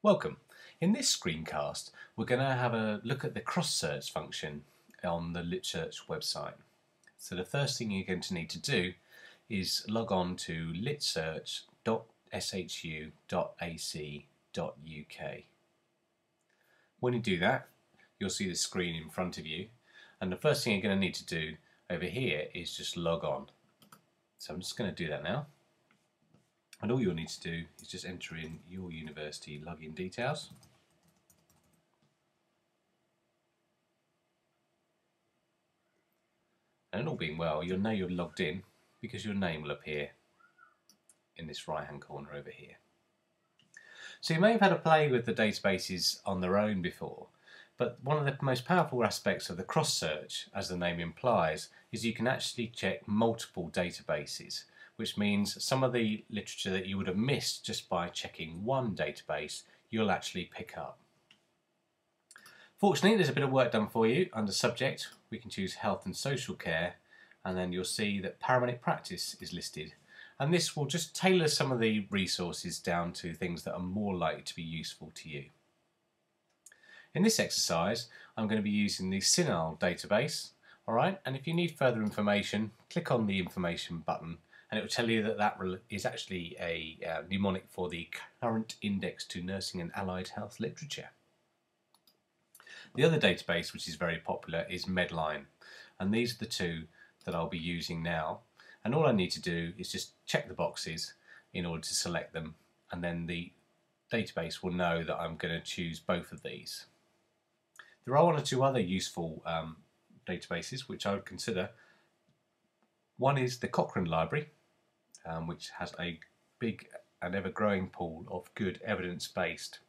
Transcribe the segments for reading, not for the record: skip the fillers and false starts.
Welcome. In this screencast, we're going to have a look at the cross-search function on the Litsearch website. So the first thing you're going to need to do is log on to litsearch.shu.ac.uk. When you do that, you'll see the screen in front of you, and the first thing you're going to need to do over here is just log on. So I'm just going to do that now. And all you'll need to do is just enter in your university login details. And all being well, you'll know you're logged in because your name will appear in this right hand corner over here. So you may have had a play with the databases on their own before, but one of the most powerful aspects of the cross search, as the name implies, is you can actually check multiple databases, which means some of the literature that you would have missed just by checking one database, you'll actually pick up. Fortunately, there's a bit of work done for you. Under subject, we can choose health and social care, and then you'll see that paramedic practice is listed. And this will just tailor some of the resources down to things that are more likely to be useful to you. In this exercise, I'm going to be using the CINAHL database. Alright, and if you need further information, click on the information button, and it will tell you that that is actually a mnemonic for the current index to nursing and allied health literature. The other database, which is very popular, is Medline, and these are the two that I'll be using now. And all I need to do is just check the boxes in order to select them, and then the database will know that I'm going to choose both of these. There are one or two other useful databases which I would consider. One is the Cochrane Library, which has a big and ever-growing pool of good evidence-based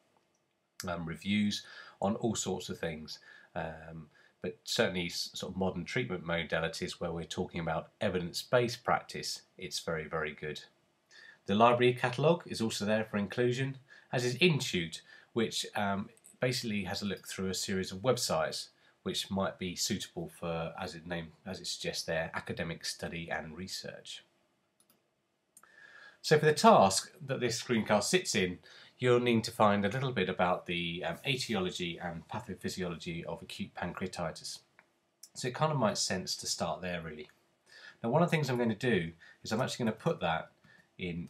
reviews on all sorts of things, but certainly sort of modern treatment modalities where we're talking about evidence-based practice, it's very, very good. The library catalogue is also there for inclusion, as is Intute, which basically has a look through a series of websites which might be suitable for, as it suggests there, academic study and research. So for the task that this screencast sits in, you'll need to find a little bit about the etiology and pathophysiology of acute pancreatitis. So it kind of makes sense to start there, really. Now, one of the things I'm going to do is I'm actually going to put that in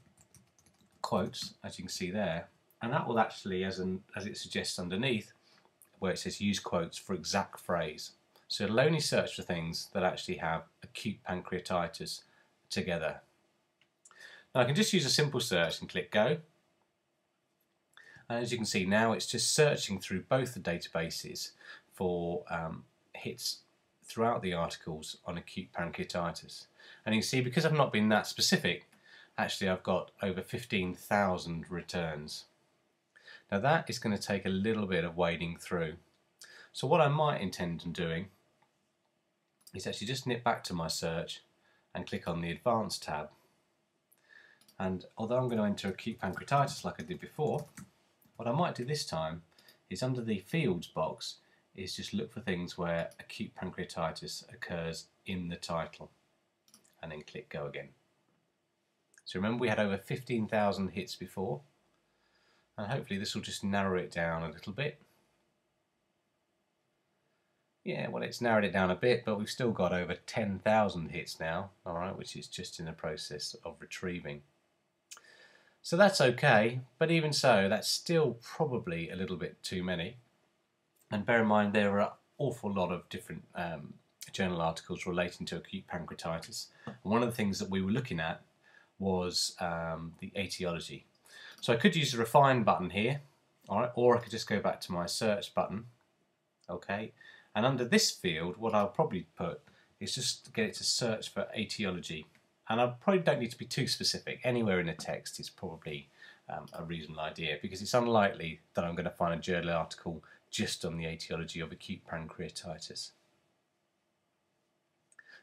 quotes, as you can see there, and that will actually, as it suggests underneath, where it says use quotes for exact phrase. So it'll only search for things that actually have acute pancreatitis together. Now I can just use a simple search and click go. And as you can see now, it's just searching through both the databases for hits throughout the articles on acute pancreatitis. And you can see, because I've not been that specific, actually I've got over 15,000 returns. Now that is going to take a little bit of wading through. So what I might intend on doing is actually just nip back to my search and click on the Advanced tab. And although I'm going to enter acute pancreatitis like I did before, what I might do this time is under the Fields box is just look for things where acute pancreatitis occurs in the title, and then click go again. So remember, we had over 15,000 hits before, and hopefully this will just narrow it down a little bit. Yeah, well, it's narrowed it down a bit, but we've still got over 10,000 hits now, alright, which is just in the process of retrieving. So that's okay, but even so, that's still probably a little bit too many. And bear in mind, there are an awful lot of different journal articles relating to acute pancreatitis. And one of the things that we were looking at was the etiology. So I could use the refine button here, all right, or I could just go back to my search button, okay. And under this field, what I'll probably put is just get it to search for etiology. And I probably don't need to be too specific. Anywhere in the text is probably a reasonable idea, because it's unlikely that I'm going to find a journal article just on the etiology of acute pancreatitis.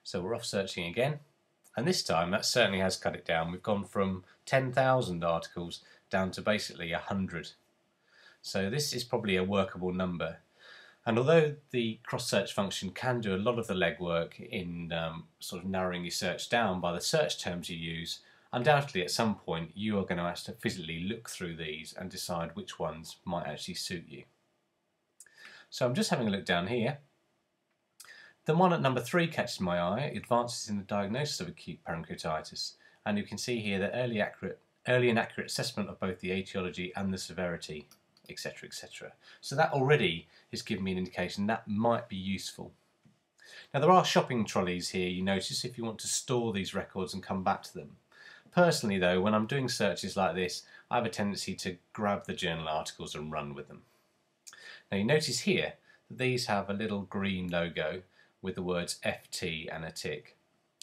So we're off searching again. And this time that certainly has cut it down. We've gone from 10,000 articles down to basically 100. So this is probably a workable number. And although the cross-search function can do a lot of the legwork in sort of narrowing your search down by the search terms you use, undoubtedly at some point you are going to have to physically look through these and decide which ones might actually suit you. So I'm just having a look down here. The one at number 3 catches my eye, advances in the diagnosis of acute pancreatitis, and you can see here that early and accurate assessment of both the etiology and the severity, etc, etc. So that already has given me an indication that might be useful. Now there are shopping trolleys here, you notice, if you want to store these records and come back to them. Personally though, when I'm doing searches like this, I have a tendency to grab the journal articles and run with them. Now you notice here that these have a little green logo with the words FT and a tick.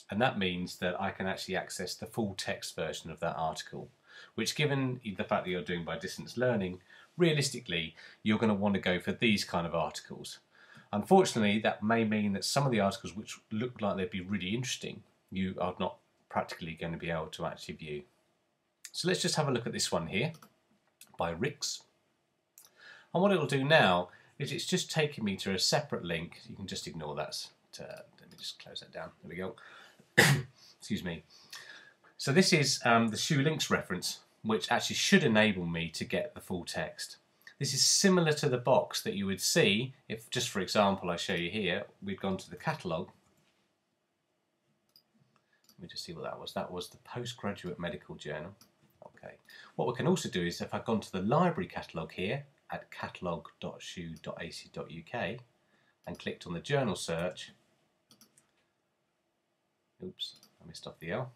And that means that I can actually access the full text version of that article, which, given the fact that you're doing by distance learning, realistically you're going to want to go for these kind of articles. Unfortunately, that may mean that some of the articles which look like they'd be really interesting, you are not practically going to be able to actually view. So let's just have a look at this one here by Ricks. And what it'll do now is it's just taking me to a separate link. You can just ignore that. Let me just close that down. There we go. Excuse me. So this is the shoe links reference, which actually should enable me to get the full text. This is similar to the box that you would see if, just for example, I show you here, we'd gone to the catalogue. Let me just see what that was. That was the Postgraduate Medical Journal. Okay. What we can also do is, if I've gone to the library catalogue here at catalogue.shu.ac.uk and clicked on the journal search, oops, I missed off the L.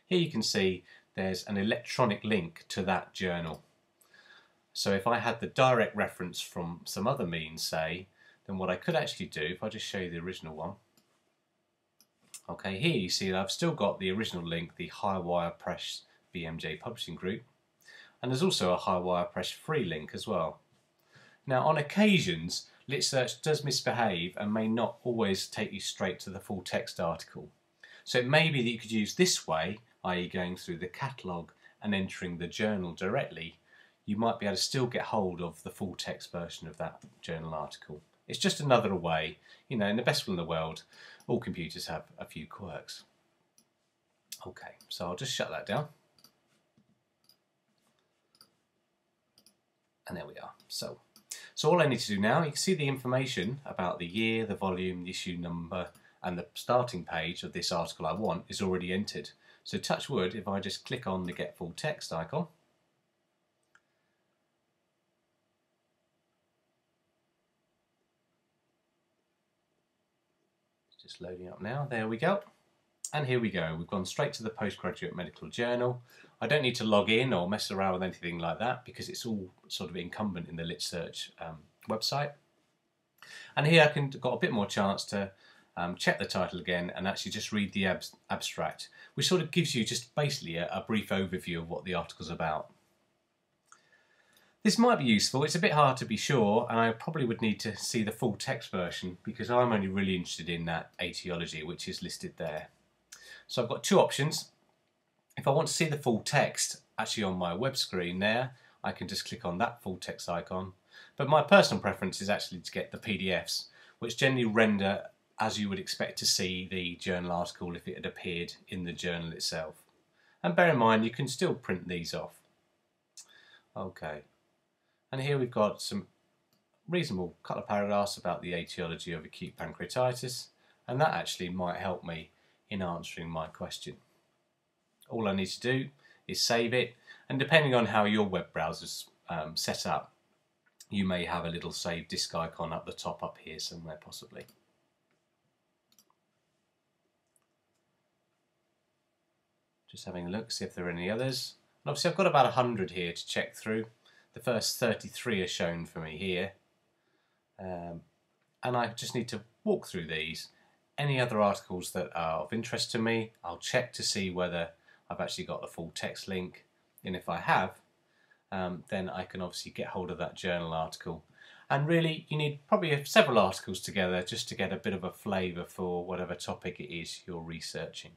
Here you can see there's an electronic link to that journal. So if I had the direct reference from some other means, say, then what I could actually do, if I just show you the original one, okay, here you see that I've still got the original link, the Highwire Press BMJ Publishing Group, and there's also a Highwire Press free link as well. Now on occasions, Litsearch does misbehave and may not always take you straight to the full text article. So it may be that you could use this way, i.e. going through the catalogue and entering the journal directly. You might be able to still get hold of the full text version of that journal article. It's just another way, you know, in the best will in the world, all computers have a few quirks. Okay, so I'll just shut that down. And there we are. So all I need to do now, you can see the information about the year, the volume, the issue number, and the starting page of this article I want is already entered. So touch wood, if I just click on the Get Full Text icon, it's just loading up now, there we go. And here we go, we've gone straight to the Postgraduate Medical Journal. I don't need to log in or mess around with anything like that because it's all sort of incumbent in the Litsearch website. And here I got a bit more chance to check the title again and actually just read the abstract, which sort of gives you just basically a brief overview of what the article's about. This might be useful, it's a bit hard to be sure, and I probably would need to see the full text version because I'm only really interested in that etiology which is listed there. So I've got two options. If I want to see the full text actually on my web screen there, I can just click on that full text icon. But my personal preference is actually to get the PDFs, which generally render as you would expect to see the journal article if it had appeared in the journal itself. And bear in mind, you can still print these off. Okay, and here we've got some reasonable couple of paragraphs about the etiology of acute pancreatitis, and that actually might help me in answering my question. All I need to do is save it, and depending on how your web browser's set up, you may have a little save disk icon up the top up here somewhere possibly. Just having a look, see if there are any others. And obviously I've got about 100 here to check through. The first 33 are shown for me here. And I just need to walk through these. Any other articles that are of interest to me, I'll check to see whether I've actually got the full text link, and if I have, then I can obviously get hold of that journal article. And really you need probably several articles together just to get a bit of a flavour for whatever topic it is you're researching.